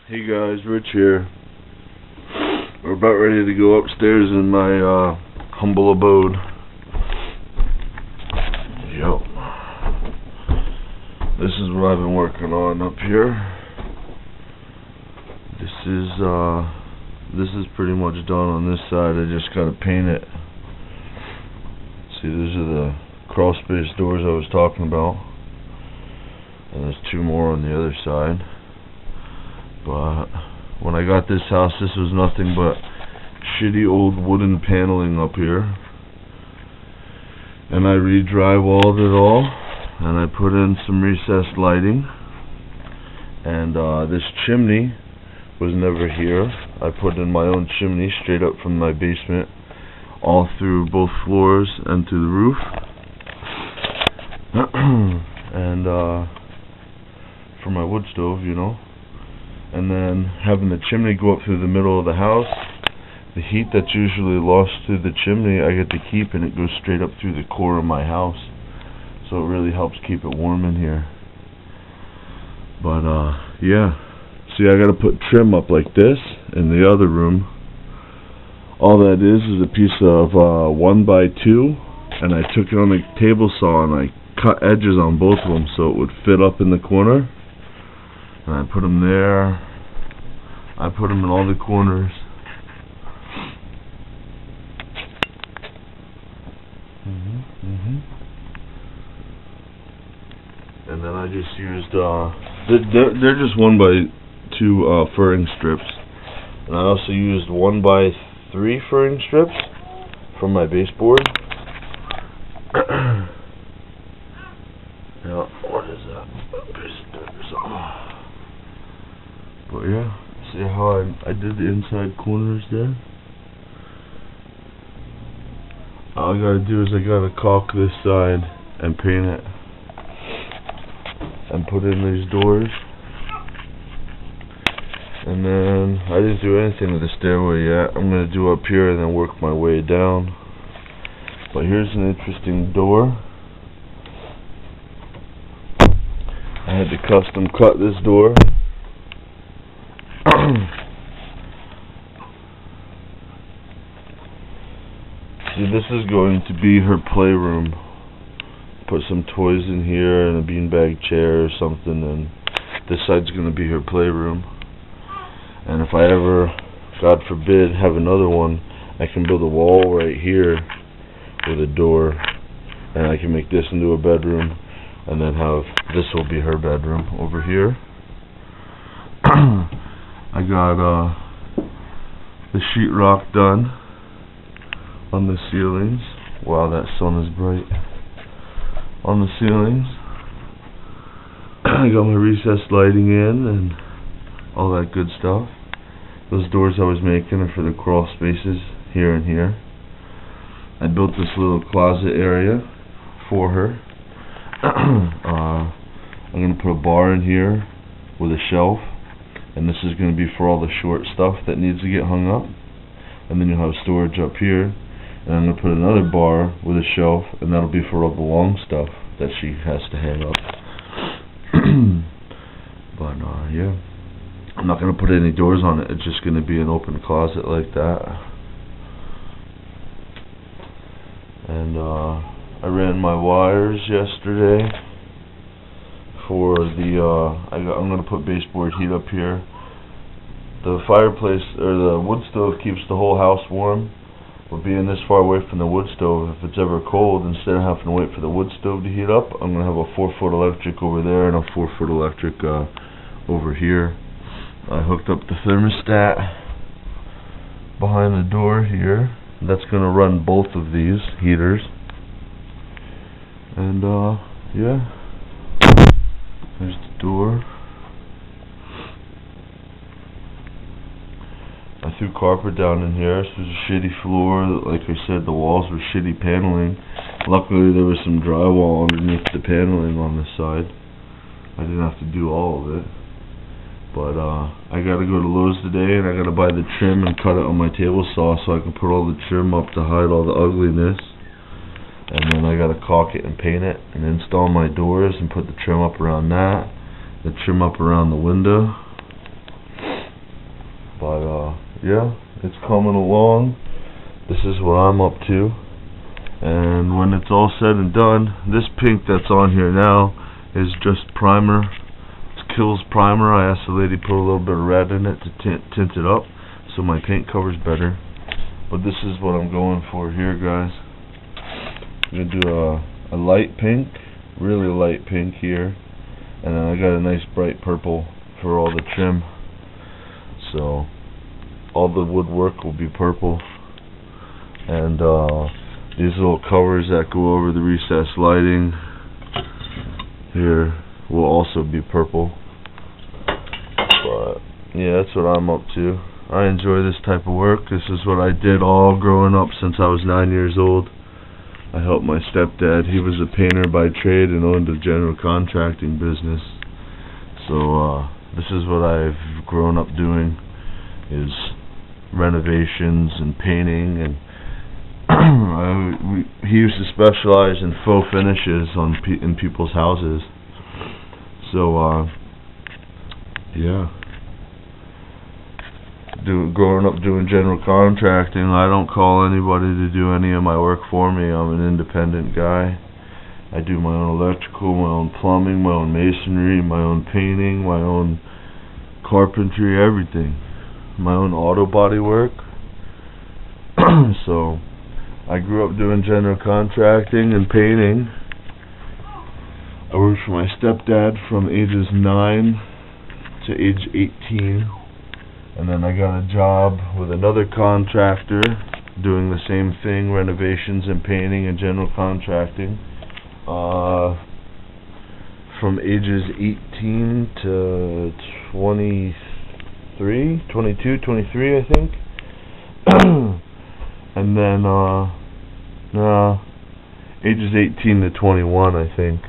Hey guys, Rich here. We're about ready to go upstairs in my humble abode. Yep. This is what I've been working on up here. This is pretty much done on this side. I just gotta paint it. See, these are the crawl space doors I was talking about. And there's two more on the other side. But when I got this house, this was nothing but shitty old wooden paneling up here. And I re-drywalled it all, and I put in some recessed lighting. And this chimney was never here. I put in my own chimney straight up from my basement, all through both floors and to the roof. And for my wood stove, you know. And then having the chimney go up through the middle of the house, the heat that's usually lost through the chimney I get to keep, and it goes straight up through the core of my house, so it really helps keep it warm in here. But yeah, see, I gotta put trim up like this in the other room. All that is a piece of 1x2, and I took it on a table saw and I cut edges on both of them so it would fit up in the corner. And I put them there. I put them in all the corners. And then I just used they're just 1x2 furring strips. And I also used 1x3 furring strips from my baseboard. Now, what is that? But yeah, see how I did the inside corners there? All I gotta do is I gotta caulk this side and paint it and put in these doors. And then I didn't do anything with the stairway yet. I'm gonna do up here and then work my way down. But here's an interesting door. I had to custom cut this door. See, this is going to be her playroom. Put some toys in here and a beanbag chair or something, and this side's going to be her playroom. And if I ever, God forbid, have another one, I can build a wall right here with a door, and I can make this into a bedroom, and then have this will be her bedroom over here. I got the sheetrock done on the ceilings. Wow, that sun is bright. On the ceilings. I got my recessed lighting in and all that good stuff. Those doors I was making are for the crawl spaces here and here. I built this little closet area for her. I'm going to put a bar in here with a shelf. And this is going to be for all the short stuff that needs to get hung up. And then you'll have storage up here. And I'm going to put another bar with a shelf, and that'll be for all the long stuff that she has to hang up. But yeah, I'm not going to put any doors on it. It's just going to be an open closet like that. And I ran my wires yesterday for the I'm going to put baseboard heat up here. The fireplace, or the wood stove, keeps the whole house warm. But being this far away from the wood stove, if it's ever cold, instead of having to wait for the wood stove to heat up, I'm going to have a 4-foot electric over there and a 4-foot electric over here. I hooked up the thermostat behind the door here. That's going to run both of these heaters. And yeah. There's the door. I threw carpet down in here. This was a shitty floor. Like I said, the walls were shitty paneling. Luckily there was some drywall underneath the paneling on this side. I didn't have to do all of it. But I gotta go to Lowe's today, and I gotta buy the trim and cut it on my table saw so I can put all the trim up to hide all the ugliness. And then I gotta caulk it and paint it and install my doors and put the trim up around that, the trim up around the window. But yeah, it's coming along. This is what I'm up to. And when it's all said and done, this pink that's on here now is just primer. It's Kills primer. I asked the lady to put a little bit of red in it to tint it up so my paint covers better. But this is what I'm going for here, guys. I'm going to do a light pink, really light pink here. And then I got a nice bright purple for all the trim. So all the woodwork will be purple. And these little covers that go over the recessed lighting here will also be purple. But yeah, that's what I'm up to. I enjoy this type of work. This is what I did all growing up since I was 9 years old. I helped my stepdad. He was a painter by trade and owned a general contracting business. So this is what I've grown up doing, is renovations and painting, and he used to specialize in faux finishes in people's houses. So yeah, growing up doing general contracting, I don't call anybody to do any of my work for me. I'm an independent guy. I do my own electrical, my own plumbing, my own masonry, my own painting, my own carpentry, everything. My own auto body work. So I grew up doing general contracting and painting. I worked for my stepdad from ages 9 to age 18. And then I got a job with another contractor doing the same thing, renovations and painting and general contracting, from ages 18 to 23, 22, 23, I think. And then ages 18 to 21, I think.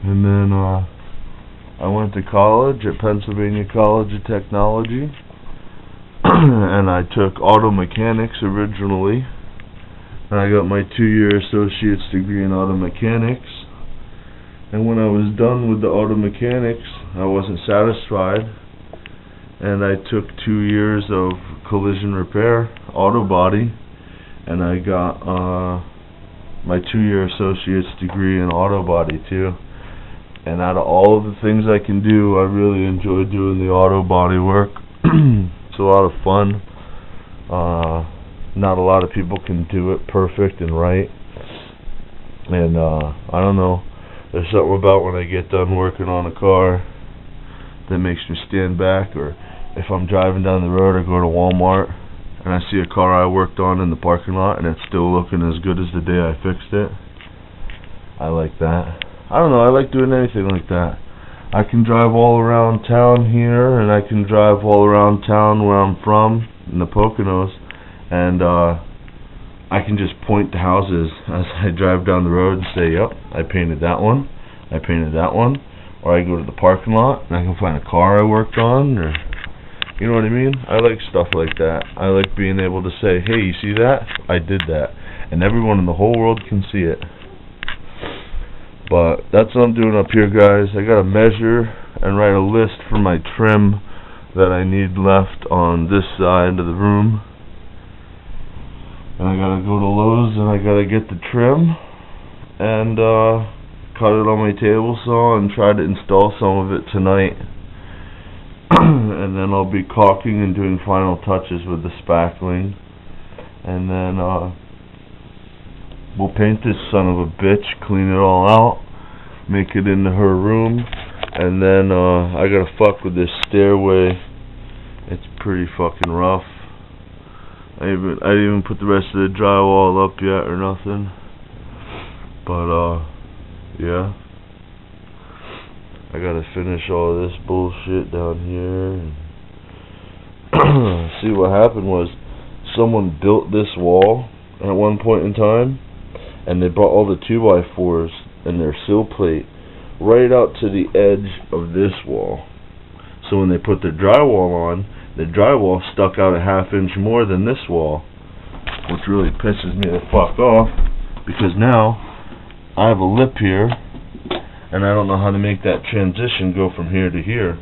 And then I went to college at Pennsylvania College of Technology. And I took auto mechanics originally, and I got my 2-year associate's degree in auto mechanics. And when I was done with the auto mechanics, I wasn't satisfied, and I took 2 years of collision repair, auto body, and I got my 2-year associate's degree in auto body too. And out of all of the things I can do, I really enjoy doing the auto body work. It's a lot of fun. Not a lot of people can do it perfect and right. And I don't know, there's something about when I get done working on a car that makes me stand back, or if I'm driving down the road or go to Walmart and I see a car I worked on in the parking lot and it's still looking as good as the day I fixed it. I like that. I don't know, I like doing anything like that. I can drive all around town here, and I can drive all around town where I'm from, in the Poconos, and I can just point to houses as I drive down the road and say, yep, I painted that one, I painted that one. Or I go to the parking lot and I can find a car I worked on, or, you know what I mean? I like stuff like that. I like being able to say, hey, you see that? I did that. And everyone in the whole world can see it. But that's what I'm doing up here, guys. I gotta measure and write a list for my trim that I need left on this side of the room. And I gotta go to Lowe's and I gotta get the trim and cut it on my table saw and try to install some of it tonight. And then I'll be caulking and doing final touches with the spackling. And then we'll paint this son of a bitch, clean it all out, make it into her room, and then I gotta fuck with this stairway. It's pretty fucking rough. I didn't even put the rest of the drywall up yet or nothing. But yeah, I gotta finish all of this bullshit down here. And see, what happened was someone built this wall at one point in time, and they brought all the 2x4s and their sill plate right out to the edge of this wall. So when they put the drywall on, the drywall stuck out a ½ inch more than this wall, which really pisses me the fuck off, because now I have a lip here and I don't know how to make that transition go from here to here.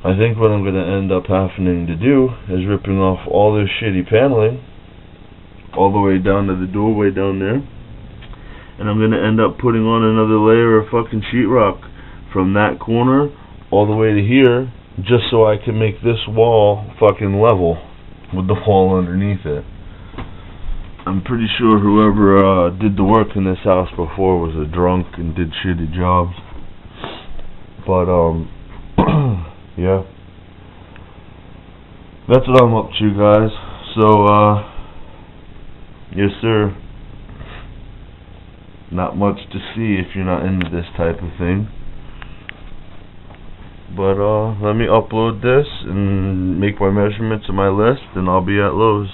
I think what I'm going to end up having to do is ripping off all this shitty paneling all the way down to the doorway down there, and I'm going to end up putting on another layer of fucking sheetrock from that corner all the way to here, just so I can make this wall fucking level with the wall underneath it. I'm pretty sure whoever did the work in this house before was a drunk and did shitty jobs. But yeah, that's what I'm up to, guys. So yes sir, not much to see if you're not into this type of thing. But let me upload this and make my measurements in my list, and I'll be at Lowe's.